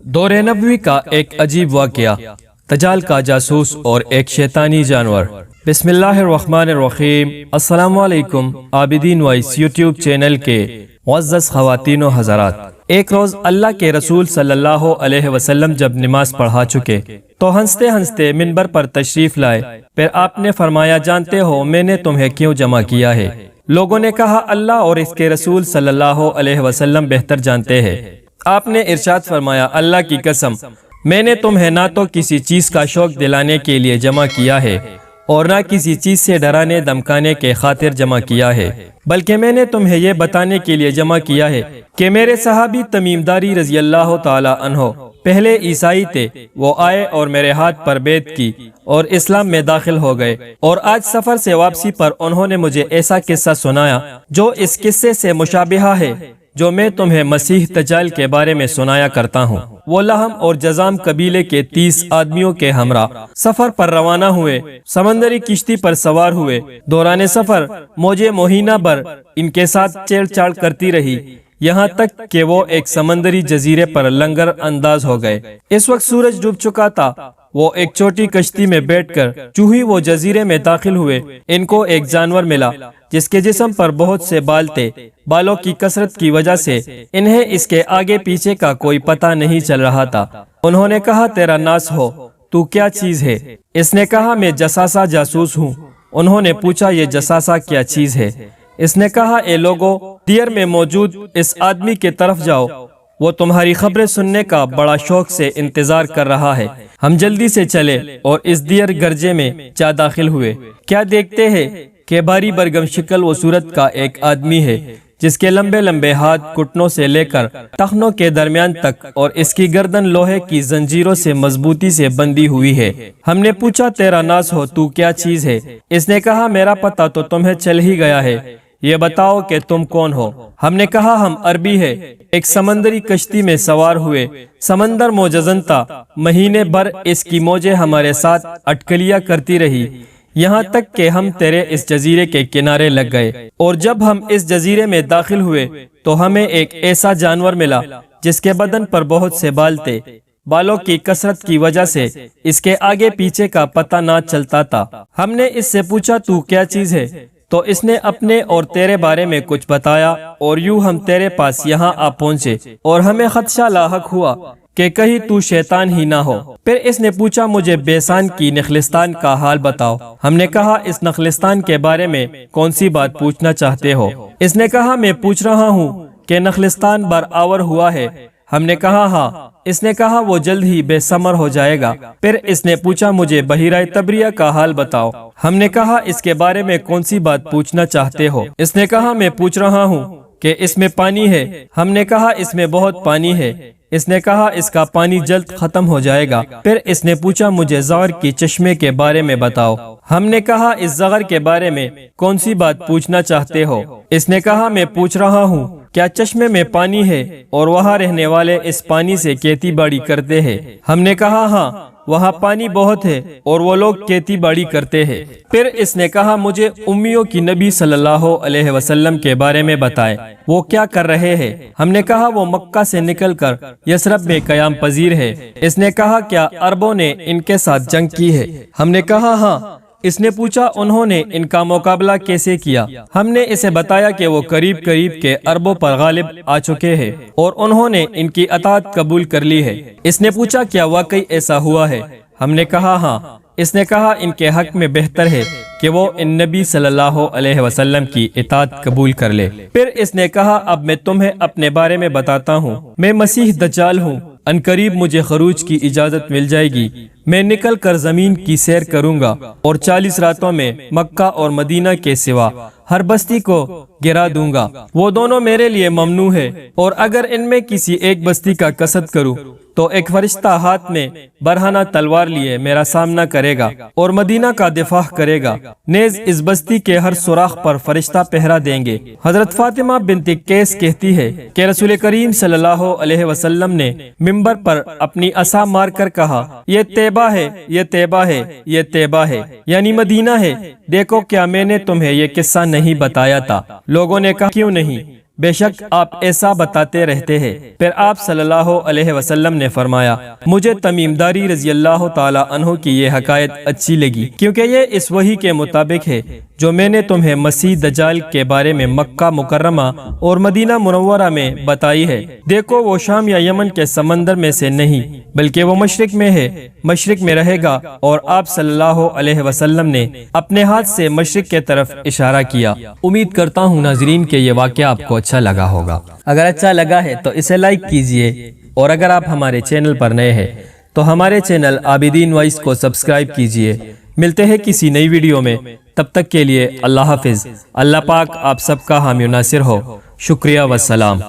دور نبوی کا ایک عجیب واقعہ، دجال کا جاسوس اور ایک شیطانی جانور۔ بسم اللہ الرحمن الرحیم۔ السلام علیکم عابدین وائس یوٹیوب چینل کے معزز خواتین و حضرات۔ ایک روز اللہ کے رسول صلی اللہ علیہ وسلم جب نماز پڑھا چکے تو ہنستے ہنستے منبر پر تشریف لائے۔ پھر آپ نے فرمایا، جانتے ہو میں نے تمہیں کیوں جمع کیا ہے؟ لوگوں نے کہا، اللہ اور اس کے رسول صلی اللہ علیہ وسلم بہتر جانتے ہیں۔ آپ نے ارشاد فرمایا، اللہ کی قسم میں نے تمہیں نہ تو کسی چیز کا شوق دلانے کے لیے جمع کیا ہے اور نہ کسی چیز سے ڈرانے دمکانے کے خاطر جمع کیا ہے، بلکہ میں نے تمہیں یہ بتانے کے لیے جمع کیا ہے کہ میرے صحابی تمیم داری رضی اللہ تعالی عنہ پہلے عیسائی تھے، وہ آئے اور میرے ہاتھ پر بیعت کی اور اسلام میں داخل ہو گئے، اور آج سفر سے واپسی پر انہوں نے مجھے ایسا قصہ سنایا جو اس قصے سے مشابہہ ہے جو میں تمہیں مسیح دجال کے بارے میں سنایا کرتا ہوں۔ وہ لہم اور جزام قبیلے کے 30 آدمیوں کے ہمراہ سفر پر روانہ ہوئے، سمندری کشتی پر سوار ہوئے۔ دوران سفر موجیں مہینہ بھر ان کے ساتھ چیڑ چاڑ کرتی رہی، یہاں تک کہ وہ ایک سمندری جزیرے پر لنگر انداز ہو گئے۔ اس وقت سورج ڈوب چکا تھا۔ وہ ایک چھوٹی کشتی میں بیٹھ کر جو ہی وہ جزیرے میں داخل ہوئے، ان کو ایک جانور ملا جس کے جسم پر بہت سے بال تھے۔ بالوں کی کثرت کی وجہ سے انہیں اس کے آگے پیچھے کا کوئی پتہ نہیں چل رہا تھا۔ انہوں نے کہا، تیرا ناس ہو، تو کیا چیز ہے؟ اس نے کہا، میں جساسا جاسوس ہوں۔ انہوں نے پوچھا، یہ جساسا کیا چیز ہے؟ اس نے کہا، اے لوگو، دیر میں موجود اس آدمی کے طرف جاؤ، وہ تمہاری خبریں سننے کا بڑا شوق سے انتظار کر رہا ہے۔ ہم جلدی سے چلے اور اس دیر گرجے میں جا داخل ہوئے۔ کیا دیکھتے ہیں کہ بھاری برگم شکل و صورت کا ایک آدمی ہے جس کے لمبے لمبے ہاتھ گھٹنوں سے لے کر ٹخنوں کے درمیان تک اور اس کی گردن لوہے کی زنجیروں سے مضبوطی سے بندھی ہوئی ہے۔ ہم نے پوچھا، تیرا ناس ہو، تو کیا چیز ہے؟ اس نے کہا، میرا پتہ تو تمہیں چل ہی گیا ہے، یہ بتاؤ کہ تم کون ہو؟ ہم نے کہا، ہم عربی ہے، ایک سمندری کشتی میں سوار ہوئے، سمندر موجزن تھا، مہینے بھر اس کی موجیں ہمارے ساتھ اٹکلیاں کرتی رہی، یہاں تک کہ ہم تیرے اس جزیرے کے کنارے لگ گئے، اور جب ہم اس جزیرے میں داخل ہوئے تو ہمیں ایک ایسا جانور ملا جس کے بدن پر بہت سے بال تھے۔ بالوں کی کثرت کی وجہ سے اس کے آگے پیچھے کا پتہ نہ چلتا تھا۔ ہم نے اس سے پوچھا، تو کیا چیز ہے؟ تو اس نے اپنے اور تیرے بارے میں کچھ بتایا، اور یوں ہم تیرے پاس یہاں آ پہنچے، اور ہمیں خدشہ لاحق ہوا کہ کہیں تو شیطان ہی نہ ہو۔ پھر اس نے پوچھا، مجھے بیسان کی نخلستان کا حال بتاؤ۔ ہم نے کہا، اس نخلستان کے بارے میں کون سی بات پوچھنا چاہتے ہو؟ اس نے کہا، میں پوچھ رہا ہوں کہ نخلستان برآور ہوا ہے۔ ہم نے کہا، ہاں۔ اس نے کہا، وہ جلد ہی بے ثمر ہو جائے گا۔ پھر اس نے پوچھا، مجھے بحیرہ تبریہ کا حال بتاؤ۔ ہم نے کہا، اس کے بارے میں کون سی بات پوچھنا چاہتے ہو؟ اس نے کہا، میں پوچھ رہا ہوں کہ اس میں پانی ہے۔ ہم نے کہا، اس میں بہت پانی ہے۔ اس نے کہا، اس کا پانی جلد ختم ہو جائے گا۔ پھر اس نے پوچھا، مجھے زغر کی چشمے کے بارے میں بتاؤ۔ ہم نے کہا، اس زغر کے بارے میں کون سی بات پوچھنا چاہتے ہو؟ اس نے کہا، میں پوچھ رہا ہوں کیا چشمے میں پانی ہے اور وہاں رہنے والے اس پانی سے کھیتی باڑی کرتے ہیں؟ ہم نے کہا، ہاں، وہاں پانی بہت ہے اور وہ لوگ کھیتی باڑی کرتے ہیں۔ پھر اس نے کہا، مجھے امیوں کی نبی صلی اللہ علیہ وسلم کے بارے میں بتائے، وہ کیا کر رہے ہیں؟ ہم نے کہا، وہ مکہ سے نکل کر یثرب میں قیام پذیر ہے۔ اس نے کہا، کیا عربوں نے ان کے ساتھ جنگ کی ہے؟ ہم نے کہا، ہاں۔ اس نے پوچھا، انہوں نے ان کا مقابلہ کیسے کیا؟ ہم نے اسے بتایا کہ وہ قریب قریب کے عربوں پر غالب آ چکے ہیں اور انہوں نے ان کی اطاعت قبول کر لی ہے۔ اس نے پوچھا، کیا واقعی ایسا ہوا ہے؟ ہم نے کہا، ہاں۔ اس نے کہا، ان کے حق میں بہتر ہے کہ وہ ان نبی صلی اللہ علیہ وسلم کی اطاعت قبول کر لے۔ پھر اس نے کہا، اب میں تمہیں اپنے بارے میں بتاتا ہوں۔ میں مسیح دجال ہوں۔ ان قریب مجھے خروج کی اجازت مل جائے گی۔ میں نکل کر زمین کی سیر کروں گا اور 40 راتوں میں مکہ اور مدینہ کے سوا ہر بستی کو گرا دوں گا۔ وہ دونوں میرے لیے ممنوع ہے، اور اگر ان میں کسی ایک بستی کا قصد کروں تو ایک فرشتہ ہاتھ میں برہنہ تلوار لیے میرا سامنا کرے گا اور مدینہ کا دفاع کرے گا، نیز اس بستی کے ہر سوراخ پر فرشتہ پہرا دیں گے۔ حضرت فاطمہ بنت قیس کہتی ہے کہ رسول کریم صلی اللہ علیہ وسلم نے منبر پر اپنی عصا مار کر کہا، یہ طیبہ ہے، یہ طیبہ ہے، یہ طیبہ ہے، یعنی مدینہ ہے۔ دیکھو، کیا میں نے تمہیں یہ قصہ نہیں بتایا تھا؟ لوگوں نے کہا، کیوں نہیں؟ بے شک آپ ایسا بتاتے رہتے ہیں۔ پھر آپ صلی اللہ علیہ وسلم نے فرمایا مجھے تمیم داری رضی اللہ تعالی عنہ کی یہ حکایت اچھی لگی، کیونکہ یہ اس وحی کے مطابق ہے جو میں نے تمہیں مسیح دجال کے بارے میں مکہ مکرمہ اور مدینہ منورہ میں بتائی ہے۔ دیکھو وہ شام یا یمن کے سمندر میں سے نہیں بلکہ وہ مشرق میں ہے، مشرق میں رہے گا۔ اور آپ صلی اللہ علیہ وسلم نے اپنے ہاتھ سے مشرق کے طرف اشارہ کیا۔ امید کرتا ہوں ناظرین کہ یہ واقعہ آپ کو اچھا لگا ہوگا۔ اگر اچھا لگا ہے تو اسے لائک کیجئے، اور اگر آپ ہمارے چینل پر نئے ہیں تو ہمارے چینل عابدین وائس کو سبسکرائب کیجئے۔ ملتے ہیں کسی نئی ویڈیو میں، تب تک کے لیے اللہ حافظ۔ اللہ پاک آپ سب کا حامی و ناصر ہو۔ شکریہ والسلام۔